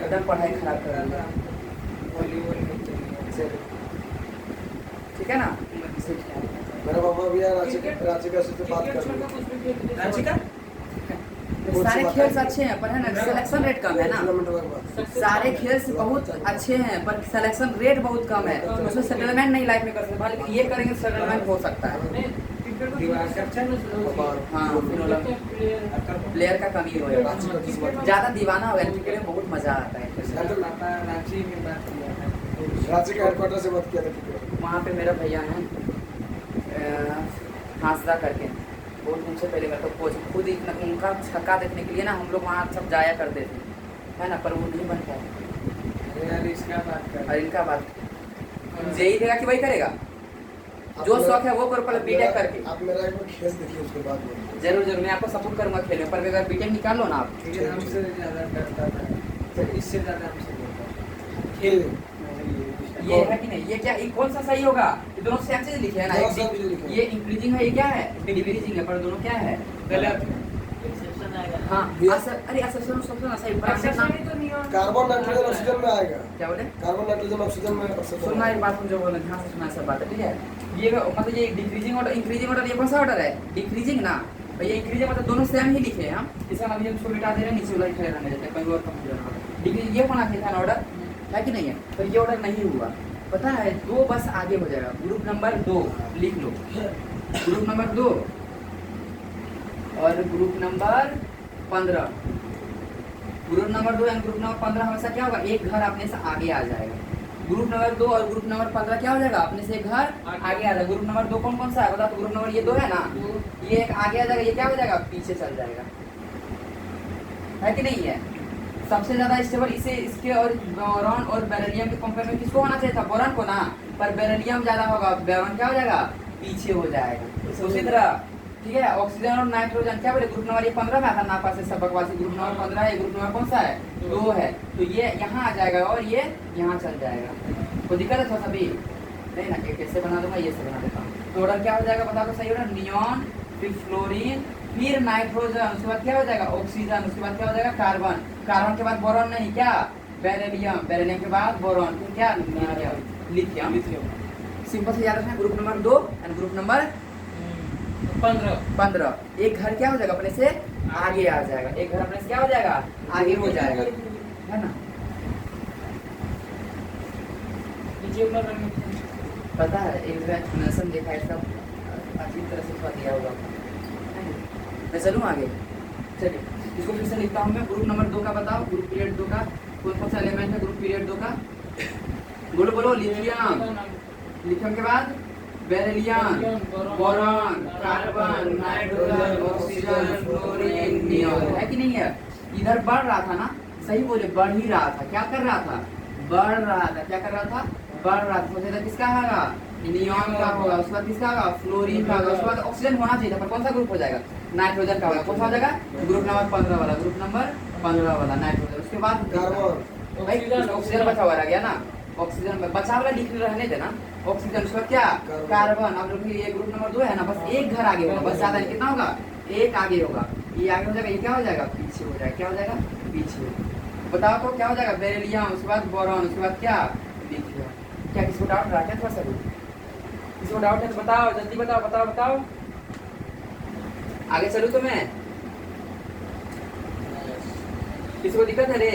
[SPEAKER 1] एकदम पढ़ाई खराब कर दिया। ठीक है ना।
[SPEAKER 3] मेरा पापा भी यार रांची का से बात कर रहे हैं।
[SPEAKER 1] सारे खेल अच्छे हैं, पर है ना सिलेक्शन रेट कम है ना। सारे खेल बहुत अच्छे हैं, पर सिलेक्शन रेट बहुत कम है, उसमें सेटलमेंट नहीं लाइफ में कर सकते। लेकिन ये करेंगे सेटलमेंट हो सकता है। हाँ, प्लेयर का कमी होगा, ज़्यादा दीवाना हो गया क्रिकेट में, बहुत मजा आता है।
[SPEAKER 3] रांची के हेडक्वार्टर से बात किया था।
[SPEAKER 1] वहाँ पे मेरा भैया है हांसदा करके, बहुत उनसे पहले मैं तो कोच खुद इतना उनका छक्का देखने के लिए ना हम लोग वहाँ सब जाया करते थे, है ना, पर वो नहीं बन पाया। और इनका बात जेई देगा कि वही करेगा, जो शौक है वो करो, पहले बीटेक करके।
[SPEAKER 3] आप मेरा एक बार खेल देखिए, उसके बाद
[SPEAKER 1] जरूर मैं आपको सपोर्ट करूंगा खेलने पर, अगर बीटेक निकाल लो ना आप।
[SPEAKER 2] हमसे ज्यादा डरता था, इससे ज्यादा हमसे डरता था।
[SPEAKER 3] खेल
[SPEAKER 1] ये है कि नहीं, ये क्या, ये कौन सा सही होगा, ये दोनों सेम चीज लिखे है ना। ये इंक्रीजिंग है, ये क्या है डिक्रीजिंग है, पर दोनों क्या है गलत।
[SPEAKER 2] आएगा।
[SPEAKER 1] हाँ
[SPEAKER 3] ये-
[SPEAKER 1] अरे असरसन सबसे ना सही
[SPEAKER 2] एक्सेप्शन
[SPEAKER 1] ब्रांडेड
[SPEAKER 2] ही तो नहीं है।
[SPEAKER 3] कार्बन नाइट्रोजन ऑक्सीजन में आएगा।
[SPEAKER 1] क्या बोले
[SPEAKER 3] कार्बन नाइट्रोजन ऑक्सीजन में
[SPEAKER 1] सुनना एक बात जो बोले ध्यान से सुनना सब बात है ठीक है। ये मतलब ये डिक्रीजिंग ऑर्डर इंक्रीजिंग ऑर्डर ये कौन सा ऑर्डर है डिक्रीजिंग ना भैया इंक्रीजिंग मतलब दोनों सेम ही लिखे हैं हम इसका मतलब हम इसको मिटा दे रहे हैं नीचे वाला लिखे रहने देते हैं कहीं और कम हो जाना डिक्रीज ये होना चाहिए था ऑर्डर है कि नहीं है तो ये ऑर्डर नहीं हुआ पता है दो बस आगे हो जाएगा ग्रुप नंबर 2 लिख लो ग्रुप नंबर 2 और group number 15 group number 2 and group number 15 हमेशा क्या होगा एक घर अपने से आगे आ जाएगा ग्रुप नंबर 2 और ग्रुप नंबर 15 क्या हो जाएगा अपने से एक घर आगे आ जाएगा ग्रुप नंबर 2 कौन कौन सा है बता तो ग्रुप नंबर ये 2 है ना ये एक आगे आ जाएगा ये क्या हो जाएगा पीछे चल जाएगा है कि नहीं है सबसे ज्यादा स्टेबल इसे इसके और बोरॉन और बेरिलियम के कंपेयर में किसको होना चाहिए था बोरॉन को ना पर बेरिलियम ज्यादा होगा बोरॉन क्या हो जाएगा पीछे हो जाएगा उसी तरह ठीक है ऑक्सीजन और नाइट्रोजन क्या बोले ग्रुप नंबर ये 15 में आता ना पास से सब बकवासी ग्रुप नंबर 15 है ग्रुप नंबर कौन सा है 2 है तो ये यहाँ आ जाएगा और ये यहाँ चल जाएगा कोई दिक्कत है थोड़ा सा भी नहीं ना कैसे बना दूंगा ये से बना देता हूँ तो ऑर्डर क्या हो जाएगा बता दो सही ऑर्डर नियॉन फिर फ्लोरीन फिर नाइट्रोजन उसके बाद क्या हो जाएगा ऑक्सीजन उसके बाद क्या हो जाएगा कार्बन कार्बन के बाद बोरॉन नहीं क्या बेरिलियम बेरिलियम के बाद बोरॉन फिर क्या लिथियम सिंपल से याद रखना group number 2 and group number 15 एक घर क्या हो जाएगा अपने से आगे आ जाएगा एक घर अपने से क्या हो जाएगा आगे हो जाएगा है ना पता है एक जगह एक्सप्लेनेशन देखा है इसका अजीब तरह से थोड़ा दिया होगा मैं चलूँ आगे चलिए इसको फिर से लिखता हूँ मैं ग्रुप नंबर 2 का बताओ ग्रुप पीरियड 2 का कौन कौन सा एलिमेंट है ग्रुप पीरियड 2 का बोलो बोलो लिथियम लिथियम के बाद beryllium boron carbon nitrogen oxygen fluorine neon है कि नहीं है इधर बढ़ रहा था ना सही बोले बढ़ ही रहा था क्या कर रहा था बढ़ रहा था क्या कर रहा था बढ़ रहा था सोचा था किसका होगा नियॉन का होगा उसके बाद किसका होगा फ्लोरीन का होगा उसके बाद ऑक्सीजन होना चाहिए था पर कौन सा ग्रुप हो जाएगा नाइट्रोजन का होगा कौन सा हो जाएगा ग्रुप नंबर 15 वाला ग्रुप नंबर 15 वाला नाइट्रोजन उसके बाद
[SPEAKER 3] कार्बन
[SPEAKER 1] ऑक्सीजन बचा हुआ रह गया ना ऑक्सीजन में बचा वाला लिख रहने देना ऑक्सीजन उसके बाद क्या कार्बन अब लोग ये ग्रुप नंबर 2 है ना बस एक घर आगे होगा बस ज्यादा नहीं कितना होगा एक आगे होगा ये आगे हो जाएगा ये क्या हो जाएगा पीछे हो जाएगा क्या हो जाएगा पीछे बताओ तो क्या हो जाएगा बेरिलियम उसके बाद बोरॉन उसके बाद क्या लिथियम क्या किसको डाउट रहा क्या थोड़ा सा किसको डाउट है तो बताओ जल्दी बताओ बताओ बताओ आगे चलूं तो मैं किसको दिक्कत है रे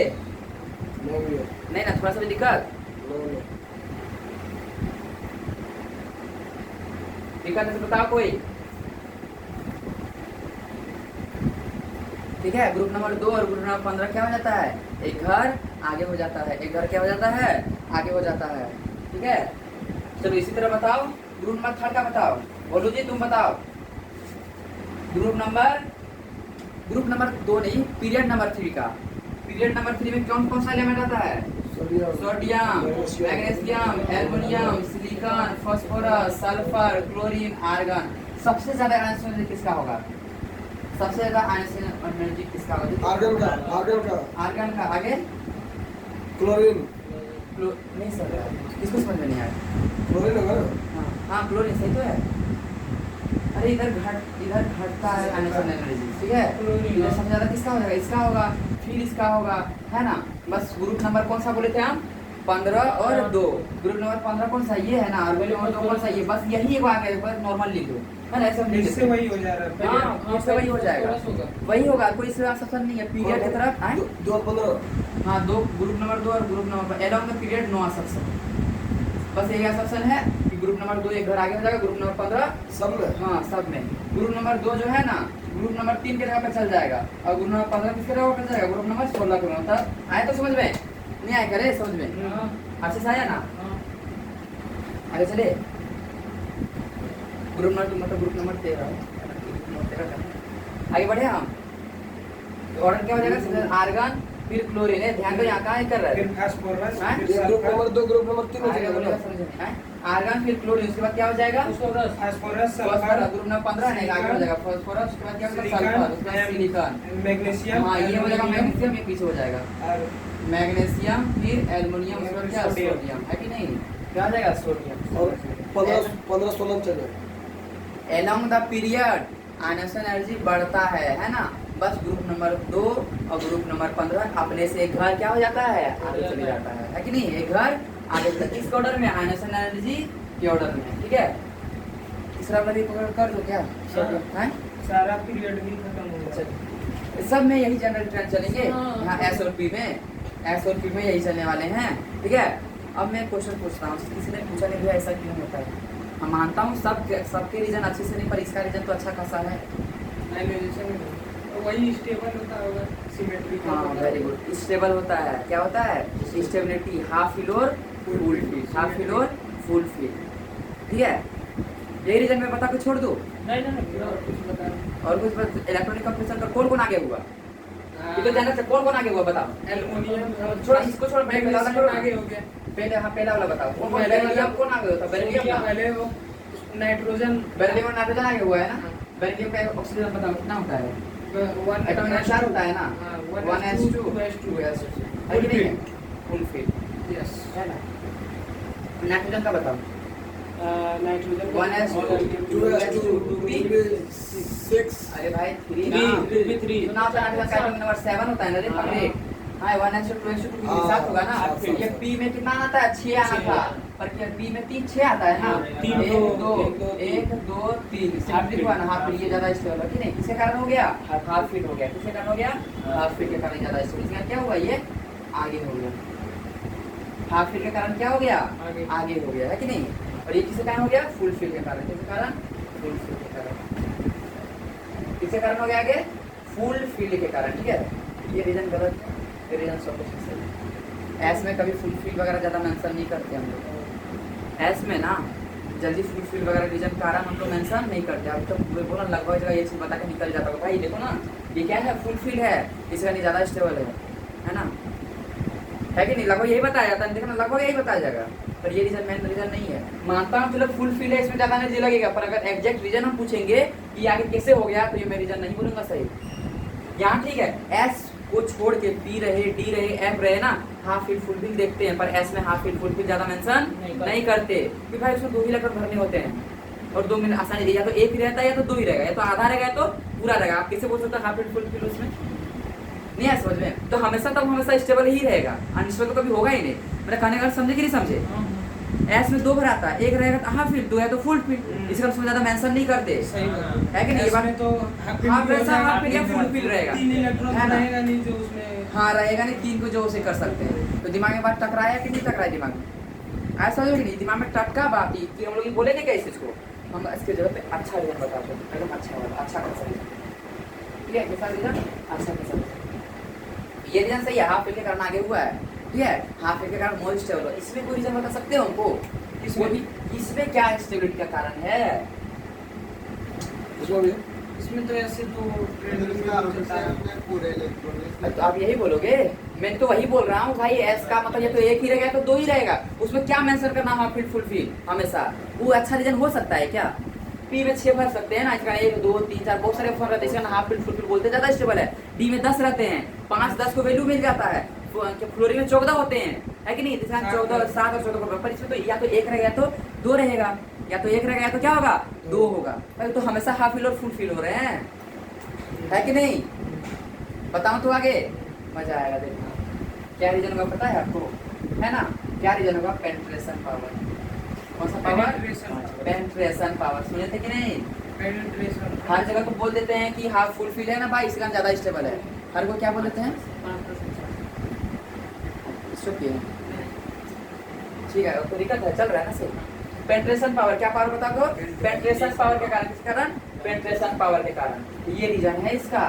[SPEAKER 3] नो भैया
[SPEAKER 1] नहीं ना थोड़ा सा भी दिक्कत
[SPEAKER 3] नो
[SPEAKER 1] दिक्कत है तो बताओ कोई ठीक है ग्रुप नंबर 2 और ग्रुप नंबर 15 क्या हो जाता है एक घर आगे हो जाता है एक घर क्या हो जाता है आगे हो जाता है ठीक है चलो इसी तरह बताओ ग्रुप नंबर 3 का बताओ बोलो जी तुम बताओ ग्रुप नंबर 2 नहीं पीरियड नंबर 3 का पीरियड नंबर 3 में कौन कौन सा एलिमेंट आता है sodium magnesium aluminium silicon phosphorus sulphur chlorine argon सबसे ज्यादा आयन किसका होगा सबसे ज्यादा आयन एनर्जी किसका होगा आर्गन का आगे
[SPEAKER 3] क्लोरीन
[SPEAKER 1] नहीं सर किसको समझ में नहीं आया
[SPEAKER 3] क्लोरीन होगा ना
[SPEAKER 1] हाँ क्लोरीन सही तो है अरे इधर घटता है आयन एनर्जी ठीक है इधर सबसे ज्यादा किसका हो जाएगा इसका होगा फिर इसका होगा है ना बस ग्रुप नंबर कौन सा बोले थे हम 15 और 2 ग्रुप नंबर 15 कौन सा ये है ना और ग्रुप नंबर 2 कौन सा ये बस यही एक आ गया बस नॉर्मल लिख दो है ना ऐसा लिख
[SPEAKER 2] इससे वही हो जा रहा है
[SPEAKER 1] हाँ इससे वही हो जाएगा वही होगा कोई इससे आसान नहीं है पीरियड की तरफ आए
[SPEAKER 3] 2 और 15
[SPEAKER 1] हाँ दो ग्रुप नंबर 2 और group number along the period no assumption बस यही असप्शन है कि ग्रुप नंबर 2 एक घर आगे हो जाएगा ग्रुप नंबर 15
[SPEAKER 3] सब में
[SPEAKER 1] हाँ सब में ग्रुप नंबर 2 जो है ना ग्रुप नंबर 3 के जगह पे चल जाएगा और ग्रुप नंबर 15 किसके जगह पे चल जाएगा ग्रुप नंबर 16 के मतलब आए तो समझ में नहीं आए करे समझ में अच्छे से आया ना आगे चले ग्रुप नंबर ग्रुप नंबर 13 आगे बढ़े हम ऑर्डर क्या हो जाएगा आर्गन फिर क्लोरीन है ध्यान दो यहाँ कहाँ कर रहा है
[SPEAKER 2] फिर फास्फोरस
[SPEAKER 1] हाँ?
[SPEAKER 2] फिर
[SPEAKER 3] group number
[SPEAKER 2] sulphur
[SPEAKER 3] 2 group number 3 हो
[SPEAKER 1] आगे बोलेगा
[SPEAKER 3] जाएगा
[SPEAKER 1] समझ में हैं? आर्गन फिर क्लोरीन उसके बाद क्या हो जाएगा
[SPEAKER 2] phosphorus
[SPEAKER 1] phosphorus
[SPEAKER 2] sulphur
[SPEAKER 1] group number 15 नहीं आगे हो जाएगा फास्फोरस उसके बाद क्या होगा सल्फर उसके बाद सिलिकॉन
[SPEAKER 2] मैग्नीशियम
[SPEAKER 1] हाँ ये हो जाएगा मैग्नीशियम ये पीछे हो जाएगा
[SPEAKER 2] और
[SPEAKER 1] मैग्नीशियम फिर एल्युमिनियम उसके बाद क्या सोडियम है कि नहीं क्या हो जाएगा सोडियम
[SPEAKER 3] और 15 16 चले
[SPEAKER 1] along the period ion energy बढ़ता है ना बस ग्रुप नंबर 2 और ग्रुप नंबर 15 अपने से एक घर क्या हो जाता है, आगे चले जाता है कि नहीं, एक घर आगे चले, किस ऑर्डर में, आयनोसन एनर्जी के ऑर्डर में, ठीक है। तीसरा वाला भी पकड़ कर दो क्या, हैं?
[SPEAKER 2] सारा पीरियड भी खत्म हो गया।
[SPEAKER 1] सब में यही जनरल ट्रेंड चलेंगे, यहाँ एस और पी में यही चलने वाले हैं, ठीक है। अब मैं क्वेश्चन पूछता हूँ, किसी ने पूछा नहीं भैया ऐसा क्यों होता है, मैं मानता हूँ सबके रीजन अच्छे से नहीं, पर इसका रीजन तो अच्छा खासा है।
[SPEAKER 2] वही स्टेबल होता होगा, सिमेट्रिक।
[SPEAKER 1] हाँ वेरी गुड, स्टेबल होता है, क्या होता है, स्टेबिलिटी, हाफ फिल और फुल फिल, हाफ फिल और फुल फिल, ठीक है। यही रीजन मैं बता के छोड़ दूँ,
[SPEAKER 2] नहीं और कुछ बता।
[SPEAKER 1] और कुछ इलेक्ट्रॉनिक कंप्रेशन का कौन आगे हुआ, ये तो जानना चाहिए, कौन आगे हुआ बताओ।
[SPEAKER 2] एल्युमिनियम
[SPEAKER 1] छोड़ा इसको, छोड़ पहले
[SPEAKER 2] आगे हो गया।
[SPEAKER 1] पहले, हाँ पहला वाला बताओ, बेरिलियम कौन आगे होता, बेरिलियम
[SPEAKER 2] पहले वो नाइट्रोजन,
[SPEAKER 1] बेरिलियम और नाइट्रोजन आगे हुआ है ना। बेरिलियम का ऑक्सीजन बताओ कितना होता है, एटॉमिक नंबर 4 होता है ना, 1s2 2s2 है कि नहीं है, फुल फिल,
[SPEAKER 2] यस
[SPEAKER 1] है ना। नाइट्रोजन का बताओ,
[SPEAKER 2] नाइट्रोजन
[SPEAKER 1] 1s2 2s2
[SPEAKER 3] 6
[SPEAKER 1] अरे भाई 3
[SPEAKER 2] 3
[SPEAKER 1] ना,
[SPEAKER 2] भी 3
[SPEAKER 1] तो नाइट्रोजन का एटॉमिक नंबर 7 होता है ना रे पकड़े। हाँ 1s2 2s2 2 के साथ होगा ना। ये पी में कितना आता है, 6 आना था, पर क्या पी में 3 6 आता है ना, 1 2 1 2 3 सिमेट्रिक हुआ ना, हाफ फिल, ये ज्यादा स्टेबल है कि नहीं, किसके कारण हो गया, हाफ फिल हो गया, किसके कारण हो गया, हाफ फिल के कारण ज्यादा स्टेबल, इसका क्या हुआ, ये आगे हो गया, हाफ फिल के कारण क्या हो गया, आगे हो गया है कि नहीं। और ये किसके कारण हो गया, फुल फिल के कारण, किसके कारण, फुल फिल के कारण, किसके कारण हो गया आगे, फुल फिल के कारण, ठीक है। ये रीजन गलत है, ये रीजन सब कुछ सही है। एस में कभी फुल फिल वगैरह ज़्यादा मेंशन नहीं करते हम लोग, एस में ना जल्दी फुल फिल वगैरह रीजन के कारण हम लोग मेंशन नहीं करते। अब तो बोला लगभग जगह ये चीज़ बता के निकल जाता है, भाई देखो ना ये क्या है, फुल फिल है, इसका नहीं ज़्यादा स्टेबल है ना, है कि नहीं, लगभग यही बताया जाता है, देखो ना लगभग यही बताया जाएगा, पर ये रीजन मेन रीजन नहीं है। मानता हूँ चलो फुल फिल है, इसमें ज़्यादा एनर्जी लगेगा, पर अगर एग्जैक्ट रीजन हम पूछेंगे कि आगे कैसे हो गया, तो ये मैं रीजन नहीं बोलूँगा सही। यहाँ ठीक है, एस को छोड़ के पी रहे, डी रहे, एफ रहे ना, हाफ फिल फुल फिल देखते हैं, पर एस में हाफ फिल फुल फिल ज्यादा मेंशन नहीं करते, क्योंकि भाई उसमें 2 ही इलेक्ट्रॉन भरने होते हैं और 2 में आसानी रही, या तो एक ही रहता है या तो 2 ही रहेगा, या तो आधा रहेगा या तो पूरा रहेगा। आप कैसे बोल सकते हो हाफ फिल फुल फिल उसमें नहीं है समझ में, तो हमेशा स्टेबल ही रहेगा, अनस्टेबल तो कभी होगा ही नहीं। मेरा कहने का समझे कि नहीं समझे, एस में 2 भर आता है, एक रहेगा तो हाफ फिल, 2 है तो फुल फिल, इसका उसमें ज्यादा मेंशन नहीं करते, है कि नहीं। ये बात
[SPEAKER 2] तो
[SPEAKER 1] हाफ ऐसा हाफ फिल या फुल फिल रहेगा,
[SPEAKER 2] 3 इलेक्ट्रॉन
[SPEAKER 1] है ना?
[SPEAKER 2] रहेगा नहीं जो उसमें,
[SPEAKER 1] हाँ रहेगा नहीं, 3 को जो उसे कर सकते हैं। तो दिमाग में बात टकराया कि नहीं टकराया, दिमाग में ऐसा हो कि नहीं, दिमाग में टटका बात ही कि हम लोग ये बोलेंगे क्या इस चीज को, हम इसके जगह पे अच्छा रीजन बताते हैं, एकदम अच्छा वाला, अच्छा कैसा रीजन, ठीक है, कैसा रीजन, अच्छा कैसा रीजन, ये रीजन सही है, हाफ फिल के कारण आगे हुआ है, ठीक है, हाफ फिल के कारण मोर स्टेबल हो। इसमें कोई रीजन बता सकते हो हमको, इसमें क्या स्टेबिलिटी का कारण है,
[SPEAKER 2] इसमें तो ऐसे तो
[SPEAKER 1] तो आप यही बोलोगे, मैं तो वही बोल रहा हूँ भाई, एस का मतलब ये तो एक ही रहेगा तो 2 ही रहेगा, उसमें क्या मेंशन करना, हाफ फिल फुल फिल हमेशा, वो अच्छा रीजन हो सकता है क्या। पी में 6 भर सकते हैं ना, इसका 1 2 3 4 बहुत सारे फॉर्म रहते हैं, इसका हाफ फिल फुल फिल बोलते हैं, ज्यादा स्टेबल है। डी में 10 रहते हैं, 5 10 को वैल्यू मिल जाता है, फ्लोरीन में 14 होते हैं, है कि नहीं, 14 7 और 14 पर इसमें तो या तो 1 रहेगा या तो 2 रहेगा, या तो 1 रहेगा या तो क्या होगा 2 होगा, भाई तो हमेशा हाफ फिल और फुल फिल हो रहे हैं, है कि नहीं। बताऊं तो आगे मजा आएगा देखना, क्या रीजन होगा पता है आपको, है ना, क्या रीजन होगा, पेनिट्रेशन पावर। कौन सा पावर, पेनिट्रेशन पावर, सुने थे कि नहीं,
[SPEAKER 2] पेनिट्रेशन
[SPEAKER 1] हर जगह को बोल देते हैं कि हाफ फुल फिल है ना भाई, इसका ज्यादा स्टेबल है, हर को क्या बोल देते हैं, ठीक है, तो दिक्कत है, चल रहा है ना सही। पेनिट्रेशन पावर, क्या पावर बता दो, पेनिट्रेशन पावर के कारण, किस कारण, पेनिट्रेशन पावर के कारण, ये रीजन है इसका,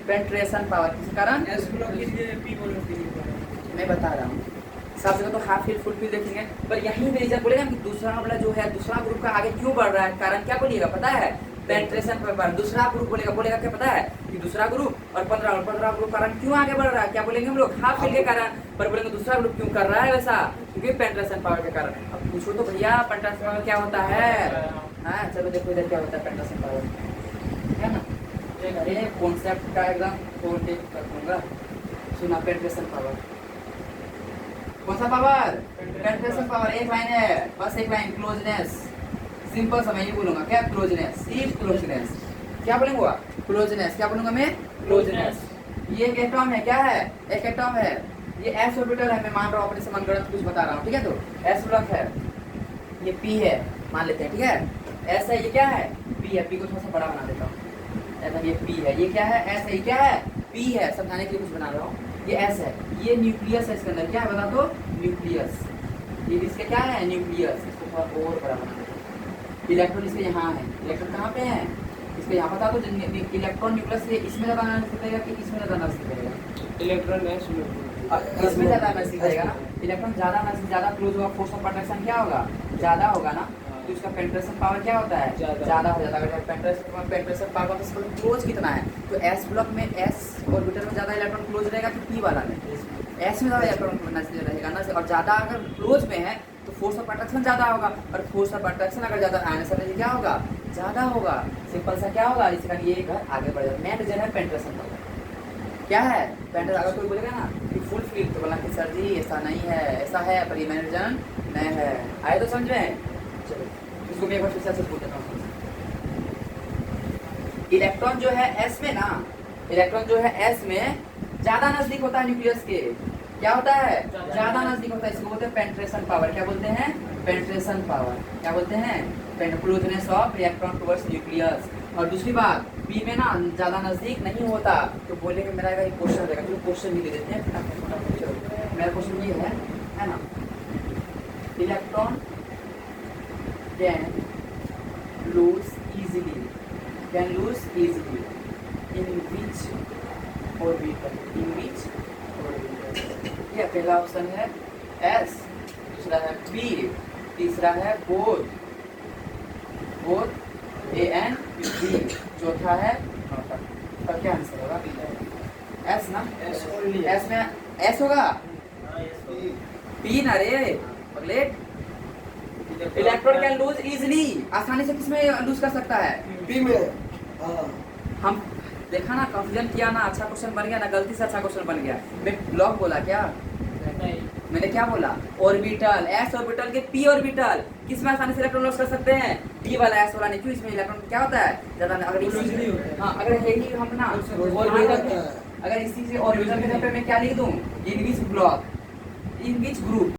[SPEAKER 1] पेनिट्रेशन पावर किस कारण,
[SPEAKER 2] एस ब्लॉक के लिए पी ब्लॉक के लिए
[SPEAKER 1] मैं बता रहा हूँ। सब जगह तो हाफ फिल फुल फिल देखेंगे, पर यहीं पे रीजन बोलेगा कि दूसरा वाला जो है, दूसरा ग्रुप का आगे क्यों बढ़ रहा है, कारण क्या बोलिएगा पता है, पेनिट्रेशन पर। दूसरा ग्रुप बोलेगा क्या पता है, कि दूसरा ग्रुप और 15 ग्रुप कारण क्यों आगे बढ़ रहा है, क्या बोलेंगे हम लोग, हाफ फिल के कारण, पर बोलेंगे दूसरा ग्रुप क्यों कर रहा है वैसा, क्योंकि पेनिट्रेशन पावर के कारण। अब पूछो तो भैया पेनिट्रेशन पावर क्या होता है, हाँ चलो देखो इधर क्या होता है पेनिट्रेशन पावर, है ना, अरे कॉन्सेप्ट का एकदम फोर टेक कर दूंगा, सुना, पेनिट्रेशन पावर, कौन सा पावर, पेनिट्रेशन पावर, एक लाइन है बस, एक लाइन, क्लोजनेस, सिंपल सा मैं ये बोलूंगा क्या, क्लोजनेस, सिर्फ क्लोजनेस, क्या बोलेंगे क्लोजनेस, क्या बोलूंगा मैं, क्लोजनेस। ये एक एटॉम है, क्या है? एक एटॉम है। ये s ऑर्बिटल है, मैं मान रहा हूँ अपने से मनगढ़ंत कुछ बता रहा हूँ, ठीक है। तो s ब्लॉक है, ये p है, मान लेते हैं, ठीक है। s है, ये क्या है? p है। p को थोड़ा सा बड़ा बना देता हूँ, ऐसा। ये p है, ये क्या है? s है, ये क्या है? p है, समझाने के लिए कुछ बना रहा हूँ। ये s है, ये न्यूक्लियस है, इसके अंदर क्या है बता दो? न्यूक्लियस। ये इसका क्या है? न्यूक्लियस। इसको थोड़ा और बड़ा बना देता हूँ। इलेक्ट्रॉन इसके यहाँ है, इलेक्ट्रॉन कहाँ पे है? इसके यहाँ बता दो। इलेक्ट्रॉन न्यूक्लियस से इसमें ज्यादा एनर्जी देगा कि इसमें ज्यादा एनर्जी देगा?
[SPEAKER 2] इलेक्ट्रॉन है
[SPEAKER 1] इसमें ज्यादा एनर्जी देगा ना। इलेक्ट्रॉन ज्यादा एनर्जी, ज्यादा क्लोज होगा, फोर्स ऑफ अट्रैक्शन क्या होगा? ज्यादा होगा ना। तो इसका पेनिट्रेशन पावर क्या होता है? ज्यादा हो जाता है। अगर पेनिट्रेशन पावर तो क्लोज कितना है? तो s ब्लॉक में, s ऑर्बिटल में ज्यादा इलेक्ट्रॉन क्लोज रहेगा कि p वाला में? s में ज्यादा इलेक्ट्रॉन रहेगा ना। और ज्यादा अगर क्लोज में है तो फोर्स ऑफ अट्रैक्शन ज्यादा होगा, और फोर्स ऑफ अट्रैक्शन अगर ज्यादा आने से क्या होगा? ज्यादा होगा। सिंपल सा क्या होगा? इसका ये घर आगे बढ़ जाता है। मेन रीजन है पेनिट्रेशन पावर। क्या है? पेनिट्रेशन। अगर कोई बोलेगा ना कि फुल फिल, तो बोला कि सर जी ऐसा नहीं है, ऐसा है, पर ये मेन रीजन नहीं है। आए तो समझ में? चलो इसको मैं एक बार फिर से पूछ देता हूँ। इलेक्ट्रॉन जो है s में ना, इलेक्ट्रॉन जो है s में ज्यादा नजदीक होता है न्यूक्लियस के। क्या होता है? ज्यादा नजदीक होता है। इसको बोलते हैं पेनिट्रेशन पावर। क्या बोलते हैं? Penetration power. क्या बोलते हैं? Closeness of electron towards nucleus. और दूसरी बात, p में ना ज्यादा नजदीक नहीं होता। तो बोलेंगे मेरा एक क्वेश्चन रहेगा, तो क्वेश्चन भी दे देते हैं फटाफट। चलो मेरा क्वेश्चन ये है ना, electron can lose easily, can lose easily in which orbital? In which orbital? ये पहला ऑप्शन है s, दूसरा है p, तीसरा है बोथ a and b, चौथा है नॉट। क्या आंसर होगा? s ना? s में s होगा, p ना रे Pagglait. Electron can lose easily, आसानी से किसमें लूज कर सकता है?
[SPEAKER 3] p में। हाँ,
[SPEAKER 1] हम देखा ना, कंफ्यूजन किया ना, अच्छा क्वेश्चन बन गया ना, गलती से अच्छा क्वेश्चन बन गया। मैं ब्लॉक बोला क्या?
[SPEAKER 2] नहीं,
[SPEAKER 1] मैंने क्या बोला? ऑर्बिटल, s ऑर्बिटल के p ऑर्बिटल किसमें आसानी से इलेक्ट्रॉन लॉस कर सकते हैं? p वाला, s वाला नहीं। क्यों? इसमें इलेक्ट्रॉन क्या होता है? ज्यादा। अगर इसी, हाँ, अगर यही हम ना अगर इसी से ऑर्बिटल के जगह पे मैं क्या लिख दूं? इन विच ब्लॉक, इन विच ग्रुप,